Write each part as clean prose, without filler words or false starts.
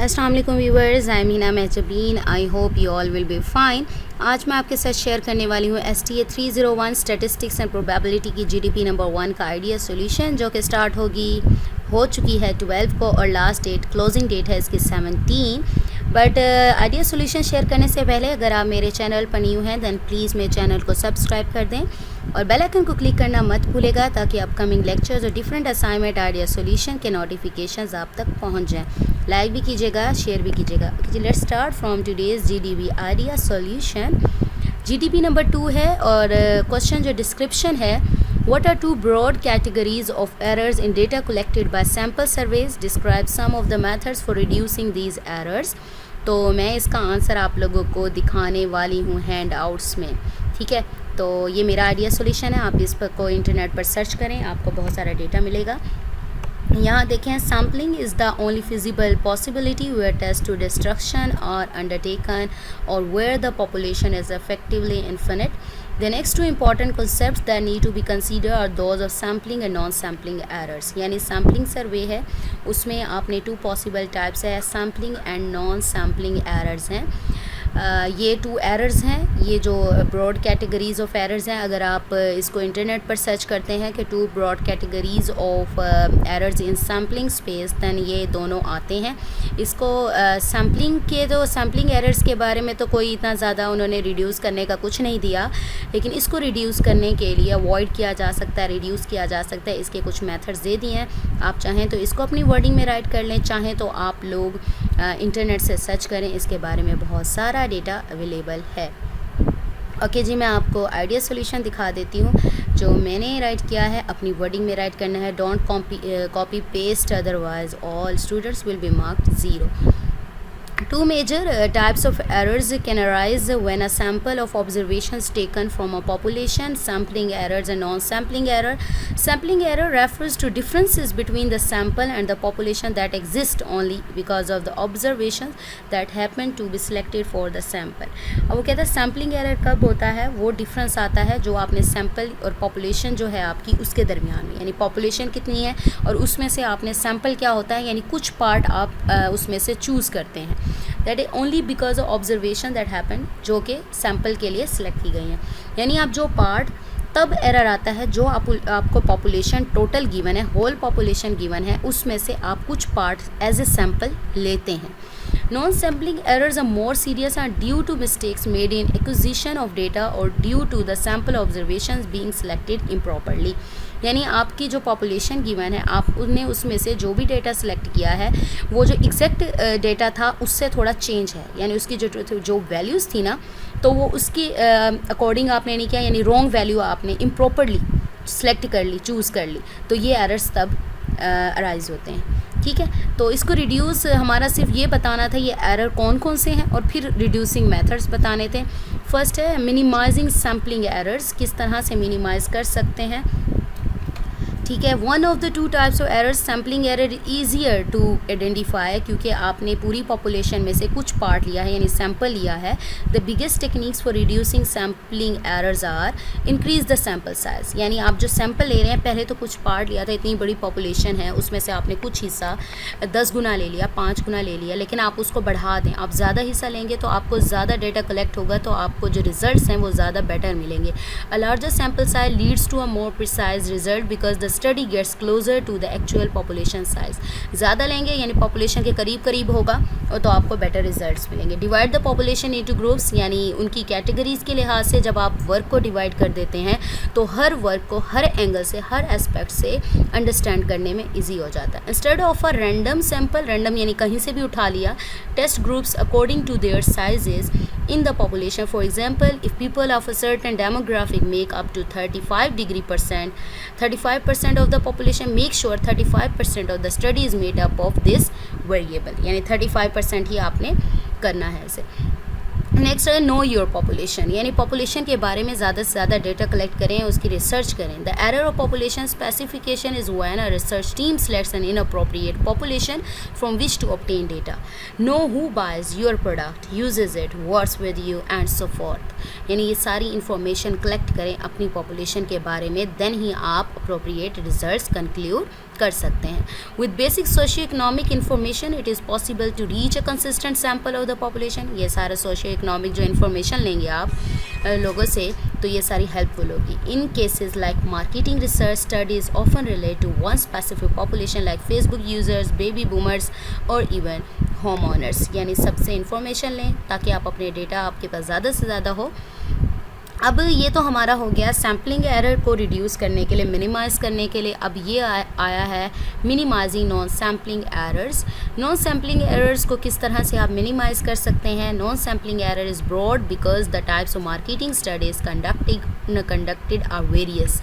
अस्सलाम वालेकुम viewers, I Meena Mahjabeen. I hope you all will be fine. आज मैं आपके साथ शेयर करने वाली हूँ STA 301 स्टैटिस्टिक्स एंड प्रोबेबिलिटी की GDP नंबर 1 का आइडिया सॉल्यूशन, जो कि स्टार्ट हो चुकी है 12 को और लास्ट डेट क्लोजिंग डेट है इसकी 17। बट आइडिया सॉल्यूशन शेयर करने से पहले अगर आप मेरे चैनल पर न्यू हैं दैन प्लीज़ मेरे चैनल को सब्सक्राइब कर दें और बेल आइकन को क्लिक करना मत भूलेगा, ताकि अपकमिंग लेक्चर्स और डिफरेंट असाइनमेंट आइडिया सॉल्यूशन के नोटिफिकेशंस आप तक पहुंच जाएं। लाइक भी कीजिएगा, शेयर भी कीजिएगा। Let's start from today's GDP idea solution. GDP number 2 है और क्वेश्चन जो डिस्क्रिप्शन है, what are two broad categories of errors in data collected by sample surveys? Describe some of the methods for reducing these errors. तो मैं इसका answer आप लोगों को दिखाने वाली हूँ हैंड आउट्स में, ठीक है। तो ये मेरा आइडिया सॉल्यूशन है, आप इस पर को इंटरनेट पर सर्च करें, आपको बहुत सारा डेटा मिलेगा। यहाँ देखें, sampling is the only feasible possibility where test to destruction are undertaken or where the population is effectively infinite. The next two important concepts that need to be considered are those of sampling and non-sampling errors. यानी sampling सर्वे है, उसमें आपने 2 possible types है, sampling and non sampling errors हैं। ये 2 errors हैं, ये जो ब्रॉड कैटेगरीज ऑफ एरर्स हैं। अगर आप इसको इंटरनेट पर सर्च करते हैं कि 2 broad categories of errors in sampling space, then ये दोनों आते हैं। इसको सैम्पलिंग के जो सैम्पलिंग एरर्स के बारे में तो कोई इतना ज़्यादा उन्होंने रिड्यूस करने का कुछ नहीं दिया, लेकिन इसको रिड्यूस करने के लिए अवॉइड किया जा सकता है, रिड्यूस किया जा सकता है। इसके कुछ मेथड्स दे दिए हैं, आप चाहें तो इसको अपनी वर्डिंग में राइट कर लें, चाहें तो आप लोग इंटरनेट से सर्च करें, इसके बारे में बहुत सारा डेटा अवेलेबल है। ओके जी, मैं आपको आइडिया सॉल्यूशन दिखा देती हूँ जो मैंने राइट किया है, अपनी वर्डिंग में राइट करना है। Don't copy paste, otherwise all students will be marked 0। Two major types of errors can arise when a sample of observations taken from a population: sampling errors and non-sampling error. Sampling error refers to differences between the sample and the population that exist only because of the observations that happen to be selected for the sample. अब वो कहता है sampling error कब होता है, वो difference आता है जो आपने सैम्पल और पॉपुलेशन जो है आपकी उसके दरमियान में, यानी पॉपुलेशन कितनी है और उसमें से आपने सैम्पल क्या होता है, यानी कुछ पार्ट आप उसमें से चूज़ करते हैं। That is only because of observation that happen, जो कि सैम्पल के लिए सिलेक्ट की गई हैं। यानी आप जो पार्ट तब एरर आता है जो आपको पॉपुलेशन टोटल गिवन है, होल पॉपुलेशन गिवन है, उसमें से आप कुछ पार्ट एज ए सैम्पल लेते हैं। Non-sampling errors are more serious and due to mistakes made in acquisition of data or due to the sample observations being selected improperly. यानी आपकी जो पॉपुलेशन गिवन है, आप उन्हें उसमें से जो भी डेटा सेलेक्ट किया है वो जो एग्जैक्ट डेटा था उससे थोड़ा चेंज है, यानी उसकी जो वैल्यूज़ थी ना, तो वो उसकी अकॉर्डिंग आपने नहीं किया, यानी रॉन्ग वैल्यू आपने इम्प्रॉपरली सेलेक्ट कर ली, चूज़ कर ली, तो ये एरर्स तब अराइज होते हैं, ठीक है। तो इसको रिड्यूस, हमारा सिर्फ ये बताना था ये एरर कौन कौन से हैं और फिर रिड्यूसिंग मेथड्स बताने थे। फर्स्ट है मिनिमाइजिंग सैम्पलिंग एरर्स, किस तरह से मिनिमाइज़ कर सकते हैं, ठीक है। One of the 2 types of errors, sampling error easier to identify, क्योंकि आपने पूरी पॉपुलेशन में से कुछ पार्ट लिया है, यानी सैम्पल लिया है। The biggest techniques for reducing sampling errors are increase the sample size, यानी आप जो सैम्पल ले रहे हैं, पहले तो कुछ पार्ट लिया था, इतनी बड़ी पॉपुलेशन है, उसमें से आपने कुछ हिस्सा 10 गुना ले लिया, 5 गुना ले लिया, लेकिन आप उसको बढ़ा दें, आप ज़्यादा हिस्सा लेंगे तो आपको ज़्यादा डेटा कलेक्ट होगा, तो आपको जो रिजल्ट्स हैं वो ज़्यादा बेटर मिलेंगे। A larger sample size leads to a more precise result because the study gets closer to the actual population size. ज़्यादा लेंगे यानी पॉपुलेशन के करीब करीब होगा और तो आपको बेटर रिजल्ट्स मिलेंगे। Divide the population into groups, यानी उनकी कैटेगरीज के लिहाज से जब आप वर्क को डिवाइड कर देते हैं तो हर वर्क को हर एंगल से, हर एस्पेक्ट से अंडरस्टैंड करने में ईजी हो जाता है। Instead of a random sample, random यानी कहीं से भी उठा लिया, test groups according to their sizes in the population. For example, if people of a certain demographic make up to 35% of the population, make sure 35% of the study is made up of this variable, यानी 35% ही आपने करना है इसे। Next है know your population, यानी population के बारे में ज़्यादा से ज़्यादा डेटा कलेक्ट करें, उसकी रिसर्च करें। The error of population specification is when a research team selects an inappropriate population from which to obtain data. Know who buys your product, uses it, works with you and so forth. यानी ये सारी information collect करें अपनी population के बारे में, then he आप appropriate results conclude कर सकते हैं। With basic socio economic information it is possible to reach a consistent sample of the population. ये सारा सोशियो इकोनॉमिक जो इन्फॉर्मेशन लेंगे आप लोगों से, तो ये सारी हेल्पफुल होगी। In cases like marketing research studies often relate to one specific population like Facebook users, baby boomers और इवन होम ओनर्स। यानी सबसे इन्फॉर्मेशन लें ताकि आप अपने डेटा आपके पास ज़्यादा से ज़्यादा हो। अब ये तो हमारा हो गया सैम्पलिंग एरर को रिड्यूस करने के लिए, मिनिमाइज़ करने के लिए। अब ये आया है minimizing non sampling errors. Non sampling errors को किस तरह से आप मिनिमाइज़ कर सकते हैं? Non sampling error is broad because the types of marketing studies conducted are various.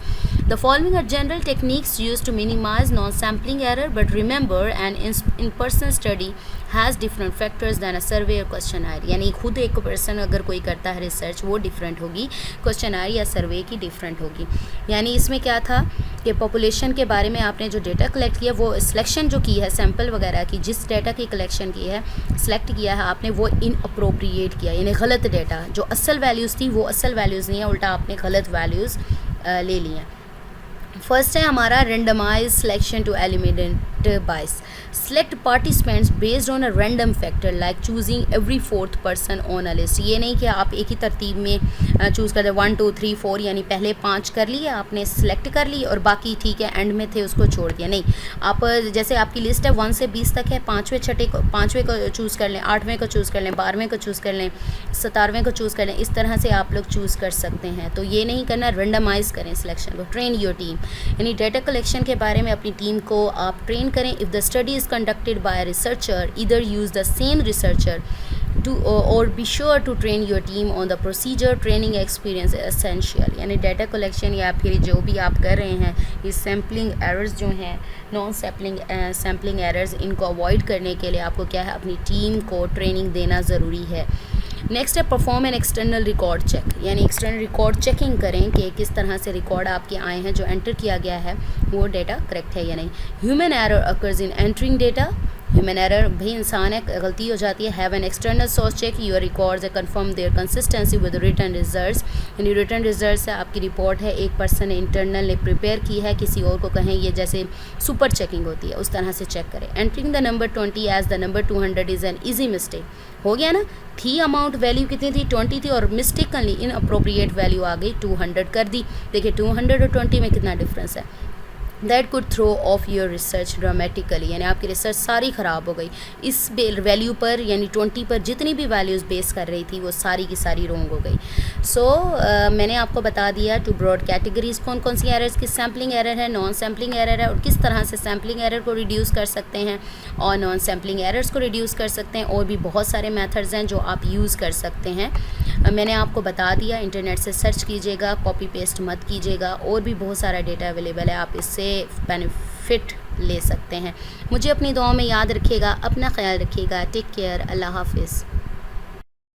The following are general techniques used to minimize non-sampling error, but remember an in-person study has different factors than a survey or questionnaire. यानी खुद एक person अगर कोई करता है research वो different होगी, questionnaire या सर्वे की डिफरेंट होगी। यानी इसमें क्या था कि पॉपुलेशन के बारे में आपने जो डेटा कलेक्ट किया, वो सिलेक्शन जो की है सैम्पल वगैरह की, जिस डेटा की कलेक्शन की है, सेलेक्ट किया है आपने, वो इनअप्रोप्रिएट किया, यानी गलत डेटा। जो असल वैल्यूज़ थी वो असल वैल्यूज़ नहीं है, उल्टा आपने गलत वैल्यूज़ ले ली हैं। फर्स्ट है हमारा रेंडमाइज सिलेक्शन टू एलिमिनेट बाइस। Select participants based on a random factor like choosing every fourth person on a list. ये नहीं कि आप एक ही तरतीब में चूज़ कर दे 1 2 3 4, यानी पहले 5 कर लिए आपने, सेलेक्ट कर ली और बाकी ठीक है एंड में थे उसको छोड़ दिया। नहीं, आप जैसे आपकी लिस्ट है 1 से 20 तक है, 5वें को चूज़ कर लें, 8वें को चूज़ कर लें, 12वें को चूज़ कर लें, 17वें को चूज़ कर लें। इस तरह से आप लोग चूज़ कर सकते हैं। तो ये नहीं करना, रेंडमाइज़ करें सिलेक्शन को। ट्रेन योर टीम, यानी डेटा कलेक्शन के बारे में अपनी टीम को आप ट्रेन करें। If the study is conducted by researcher, either use the same researcher to or be sure to train your team on the procedure. Training experience is essential। यानी data collection या फिर जो भी आप कर रहे हैं, ये सैम्पलिंग एरर्स जो हैं, नॉन सैम्पलिंग एरर्स, इनको अवॉइड करने के लिए आपको क्या है, अपनी टीम को ट्रेनिंग देना ज़रूरी है। नेक्स्ट है perform an external record check, यानी एक्सटर्नल रिकॉर्ड चेकिंग करें कि किस तरह से रिकॉर्ड आपके आए हैं, जो एंटर किया गया है वो डेटा करेक्ट है या नहीं। Human error occurs in entering data. Human error भी इंसान है, गलती हो जाती है। Have an external source check your records and confirm their consistency with return results. यानी रिटर्न रिजल्ट्स है आपकी रिपोर्ट है, एक पर्सन ने इंटरनल ने प्रिपेयर की है, किसी और को कहें ये जैसे सुपर चेकिंग होती है उस तरह से चेक करें। Entering the number 20 as the number 200 is an easy mistake. हो गया ना, थी अमाउंट वैल्यू कितनी थी, 20 थी, और मिस्टेकनली इन अप्रोप्रिएट वैल्यू आ गई 200 कर दी। देखिए 200 और 20 में कितना डिफरेंस है। That could throw off your research dramatically, यानी आपकी रिसर्च सारी ख़राब हो गई इस वैल्यू पर, यानी 20 पर जितनी भी वैल्यूज़ बेस कर रही थी वो सारी की सारी रॉन्ग हो गई। सो मैंने आपको बता दिया टू ब्रॉड कैटेगरीज़ कौन कौन सी एरर्स की सैम्पलिंग एरर है, नॉन सैम्पलिंग एरर है, और किस तरह से सैम्पलिंग एरर को रिड्यूस कर सकते हैं और नॉन सैम्पलिंग एरर्स को रिड्यूस कर सकते हैं। और भी बहुत सारे मेथड्स हैं जो आप यूज़ कर सकते हैं, मैंने आपको बता दिया। इंटरनेट से सर्च कीजिएगा, कॉपी पेस्ट मत कीजिएगा, और भी बहुत सारा डेटा अवेलेबल है, आप इससे बेनिफिट ले सकते हैं। मुझे अपनी दुआओं में याद रखिएगा, अपना ख्याल रखिएगा। टेक केयर, अल्लाह हाफिज़।